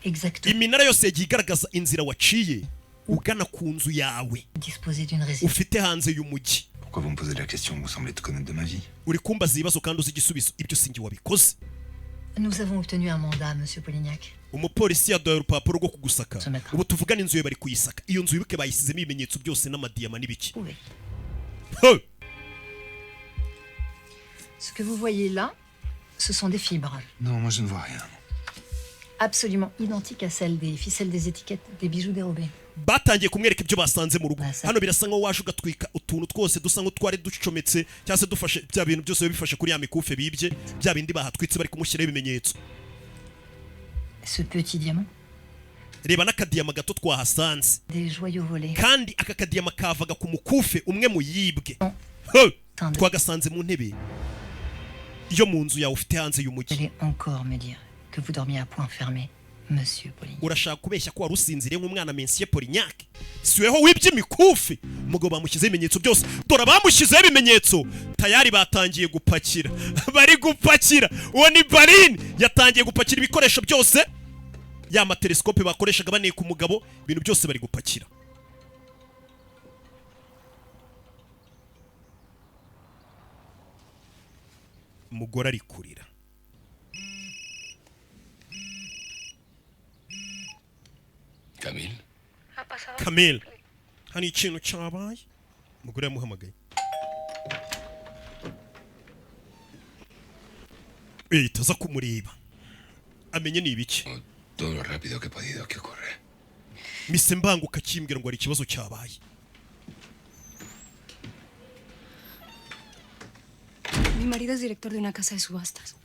Exactement. iminara yose yagiye igaragaza inzira waciye ugana ku nzu yawe Disposer d'une résidence. ufite hanze y'umujyi. Pourquoi vous me posez la question? Vous semblez tout connaître de ma vie. uri kumbaza ibibazo kandi uzi igisubizo, ibyo sinjye wabikoze. Nous avons obtenu un mandat, monsieur Polignac. umupolisi yaduhaye urupapuro rwo kugusaka. Ce matin. ubu tuvugana inzu ye bari kuyisaka. iyo nzu wibuke bayisizemo ibimenyetso byose n'amadiyama n'ibiki. Oui. Huh! Ce que vous voyez là, ce sont des fibres. Non, moi je ne vois rien. Absolument identiques à celles des ficelles des étiquettes des bijoux dérobés. batangiye kumwereka ibyo basanze mu rugo. Basa. hano birasa nkaho waje ugatwika utuntu twose dusa nk'utwari ducometse cyangwa se dufashe bya bintu byose bifashe kuri ya mikufe bibye, bya bindi bahatwitse bari kumushyiraho ibimenyetso. Ce petit diamant, reba n'akadiyama gato twahasanze, des joyaux volés. kandi aka kadiyama kavaga ku mukufe umwe mu yibwe. Non. Huh! Attendez. twagasanze mu ntebe yo mu nzu yawe ufite hanze Vous y'umujyi. allez encore me dire que vous dormiez à point fermé, monsieur Polignac. urashaka kubeshya ko wari usinziriye nk'umwana Monsieur Polignac? si weho wibye imikufi. umugabo bamushyizeho ibimenyetso byose, dore bamushyizeho ibimenyetso tayari batangiye gupakira. bari gupakira. uwo ni Baline yatangiye gupakira ibikoresho byose, ya materescope bakoreshaga baneka umugabo, ibintu byose bari gupakira. umugore ari kurira. Camille? Camille, hani ikintu cyabaye? umugore yamuhamagaye. itaza kumureba amenye ni ibiki. Todo lo rápido que he podido. ¿Qué ocurre? mise mbanguka kimbwira ngo hari ikibazo cyabaye. Mi marido es director de una casa de subastas.